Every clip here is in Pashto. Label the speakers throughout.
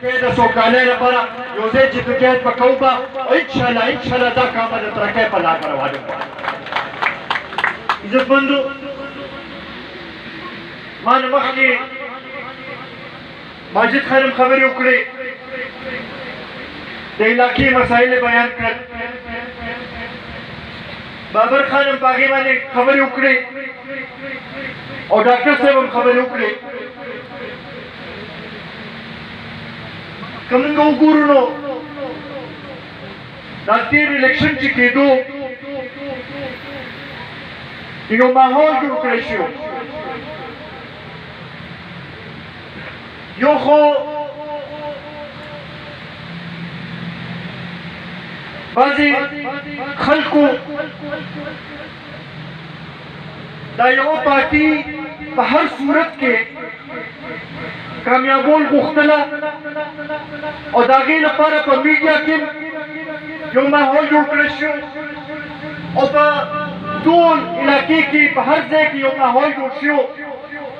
Speaker 1: د سوکالۍ لپاره یو ځای جدوجہد وکړو به او انشاءالله دا کار به د ترقۍ په لار روان وي. عزتمندو، ما نه مخکې ماجد خانم خبرې وکړې، د علاقې مسایل بیان کړل، بابر خان هم په هغې باندې خبرې وکړې او ډاکټر صاحب هم خبرې وکړې. که موږ وګورو نو دا تېر الیکشن چې کېدو یو ماحول جوړ کړی شو. یو خو بعضې خلکو دا یوه پارټي په هر صورت کې کامیابول غوښتله او د هغې لپاره په میډیا کې یو ماحول جوړ کړی شو او په ټول علاقې کې په هر ځای کې یو ماحول جوړ شو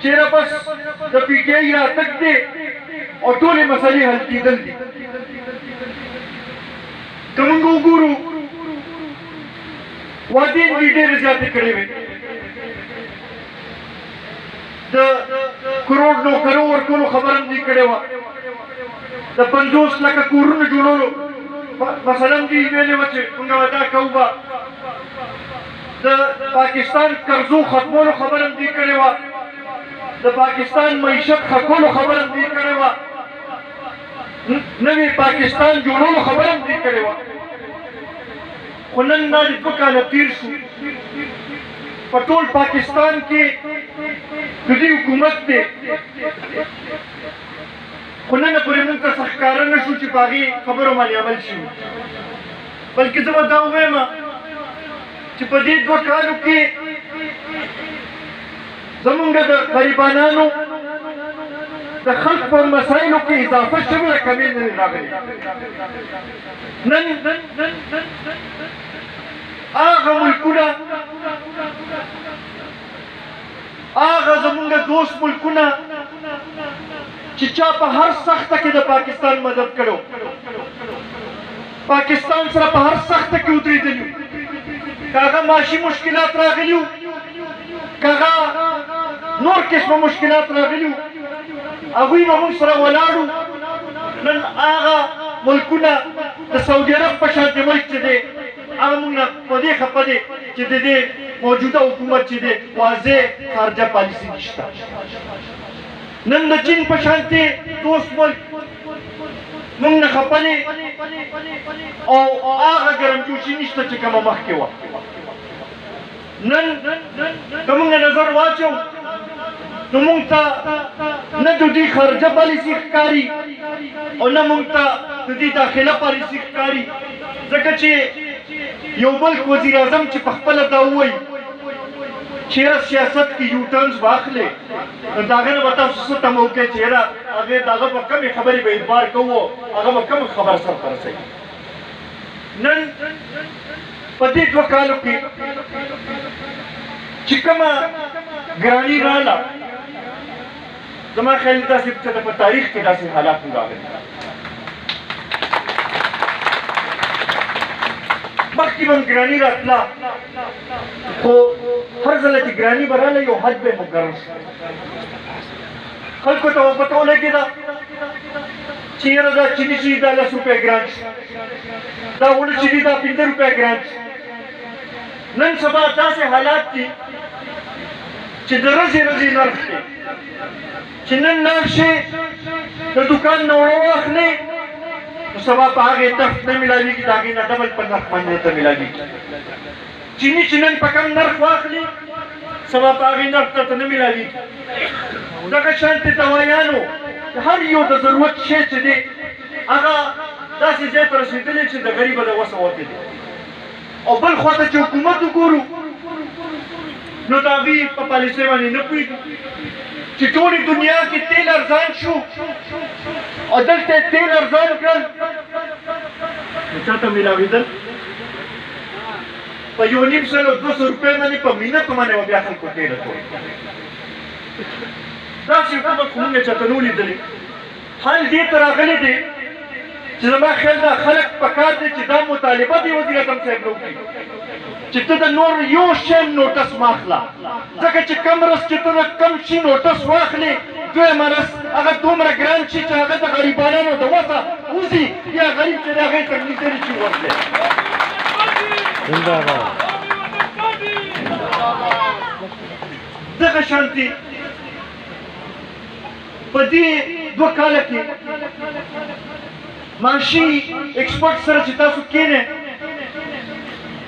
Speaker 1: چېرې بس د پي ټي آی راتګ دی او ټولې مسلې حل کېدل دي. که موږ وګورو وعدې دوی ډېرې زیاتې کړې وې، د کروڑ نوکرو ورکولو خبره هم دوی کړې وه، د 50 لکه کورونو جوړولو مثلا دوی ویلې وه چې موږ به دا کوو به، د پاکستان قرضو ختمولو خبره هم دوی کړې وه، د پاکستان معیشت ښه کولو خبره هم دوی کړې وه، نوې پاکستان جوړولو خبره هم دوی کړې وه. خو نن دا د 2 کاله تېر شو، په ټول پاکستان کې د دوی حکومت دی، خو نن پورې موږ ته څه ښکاره نه شو چې په هغې خبرو باندې عمل شوي. بلکې زه به دا ووایم چې په دې 2 کالو کې زمونږ د غریبانانو د خلق په مسایلو کې اضافه شوې ده، کمې نه دي راغلې. نن هغه ملکونه، هغه زمونږ دوست ملکونه چې چا په هر سخته کې د پاکستان مدد کړو، پاکستان سره په هر سخته کې ودرېدلي، که هغه معاشي مشکلات راغلي وو، که هغه نور قسمه مشکلات راغلي وو، هغوی به موږ سره ولاړو. نن هغه ملکونه د سعودي عرب په شانتې ملک چې دی، هغه موږ نه په دې خفه دی چې د دې موجوده حکومت چې دی واضح خارجه پالیسي نشته. نن د چین په شانتې دوست ملک موږ نه خفه دی او هغه ګرمجوشي نشته چې کومه مخکې وه. نن که موږ نظر واچو نو موږ ته نه د دوی خارجه پالیسي ښکاري او نه موږ ته د دوی داخله پالیسي ښکاري، ځکه چې یو بل وزیر اعظم چې په خپله دا ووایي چې یاره سیاست کې یوټرنز به اخلې، نو د هغې نه به تاسو څه تمه وکړئ چې یاره هغې د هغه په کمې خبرې به اعتبار کوو، هغه به کومه خبره سرته رسوي. نن په دې 2 کالو کې چې کومه ګراني راغله، زما خیال داسې په تاریخ کې داسې حالات نه راغلي. مخکې به هم ګراني راتله، خو هر ځله چې ګراني به راغله یو حد به یې مقرر شو، خلکو ته به پته ولګېده چې یاره دا چیني چې دا 10 روپۍ ګران شو، دا اوړه چې دي دا 15 روپۍ ګران شو. نن سبا داسې حالات دي چې د ورځې نرخ دی، چې نن لاړ شې د دوکان نه اوړه واخلې نو سبا په هغې نرخ نه میلاوېږي، د هغې نه ډبل په نرخ باندې ته میلاوېږي. چیني چې نن په کم نرخ واخلي سبا په هغې نرخ ته نه میلاوېږي. دغه شانتې دوایانو هر یو د ضرورت شی چې دی هغه داسې ځای ته رسېدلی چې د غریبه د وسه وتې دی. او بل خوا ته چې حکومت وګورو نو د هغوی په پالیسۍ باندې نه پوهېږو چې ټولې دنیا کې تیل ارزان شو او دلته یې تیل ارزان کړل، نو چا ته میلاوېدل په 1,500-200 روپۍ باندې په مینتو باندې به بیا خلکو تیل اچول. داسې حکومت خو موږ یې چاته نه ولیدلې حال دې ته راغلی دی چې زما خیال دا خلک پکار دی چې دا مطالبه دی وزیر اعظم صاحب نه وکړي چې ته د نور یو شی نوټس مه اخله ځکه چې کم رس چې ته د کم شي نوټس واخلې دویمه رس هغه دومره ګران شي چې هغه د غریبانو د وسه وځي یا غریب چې د هغې تر نږدې نه شي ورتلی دغه شانتي په دې 2 کاله کې ماشي ایکسپورټ سره چې تاسو کېنئ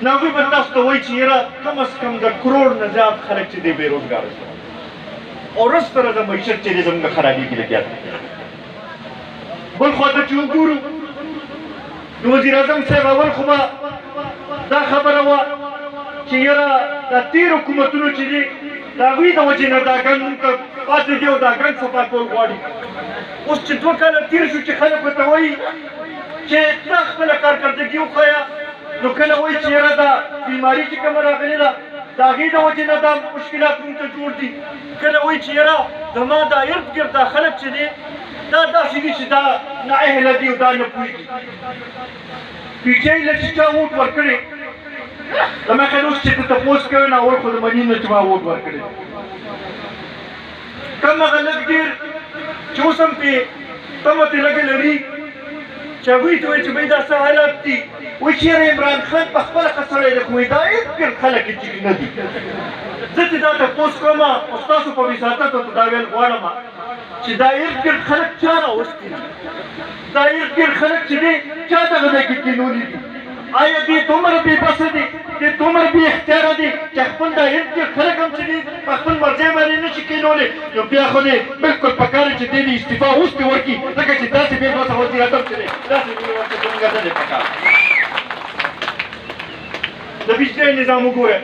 Speaker 1: نو هغوی به تاسو ته وایي چې یاره کم از کم د کروڑ نه زیات خلک چې دی بېروزګاره شول او ورځ تر ورځه معیشت چې دی زموږ خرابېږي لګیا دی بل خوا ته چې وګورو نو وزیر اعظم صاحب اول خو به دا خبره وه چې یاره دا تېر حکومتونو چې دي د هغوی د وجې نه دا ګند موږ ته پاتې دي او دا ګند صفا کول غواړي اوس چې 2 کاله تېر شو چې خلک ورته وایي چې ته خپله کارکردګي وښیه نو کله وایي چې یاره دا بیماري چې کومه راغلې ده د هغې د وجې نه دا مشکلات موږ ته جوړ دي کله وایي چې یاره زما دا ارد ګرد دا خلک چې دی دا داسې دي چې دا نااهله دي او دا نه پوهېږي پي ټي آی له چې چا ووټ ورکړی زما خیال اوس چې ته تپوس کوې نو اول خو د مني نه چې ما ووټ ورکړی کم هغه لږ ډېر چې اوس هم پې تمه ترې لږه لري چې هغوی ته وایي چې بهی دا څه حالات دي وایي چې یاره عمران خان په خپله ښه سړی دی خو وایي دا هېڅ ګرد خلک یې ټیک نه دي زه چې دا تپوس کوم او ستاسو په وساطت ورته دا ویل غواړم چې دا ارد ګرد خلک چا راوستي دي دا ارد ګرد خلک چې دی چا دغه ځای کې کېنولي دي آیا دې دومره بې بسه دي دې دومره بې اختیاره دي چې خپل دا ارد ګرد خلک هم چې دي په خپل مرضۍ باندې نه شي کېنولی نو بیا خو دې بلکل پکار چې دې استعفا اوس پې ورکړي ځکه چې داسې بې بسه وزیر اعظم چې دی داسې ورته زموږ نه دی پکار د بجلی نظام وګوره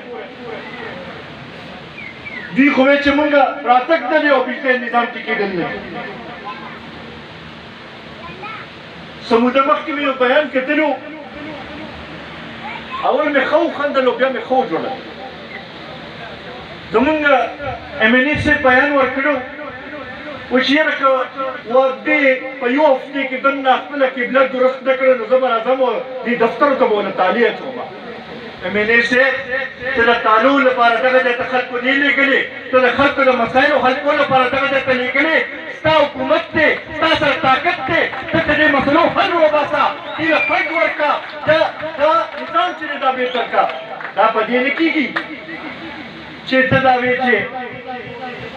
Speaker 1: دوی خو وایي چې مونږ راتګ نه دی او بجلی نظام کې کېدل نه څه موده مخکې مې یو بیان کتلو اول مې ښه وخندل او بیا مې ښه وجوړل زمونږ ایم این اے صاحب بیان ورکړو وایي چې یاره که دې په یو هفتې کې دننه خپله قبله درست نه کړه نو زه به راځم او دې دفترو ته به ونه تالې اچوم ایم این اے صاحب ته د تالو لپاره دغه ځای ته خلکو نه لېږلې ته د خلکو د مسایلو حل کولو لپاره دغه ځای ته لېږلې ستا حکومت دی ستا سره طاقت دی ته د دې مسلو حل وباسه دې له فنډ ورکړه دا نظام چې دی دا بهتر کړه دا په دې نه کېږي چې ته دا وایې چې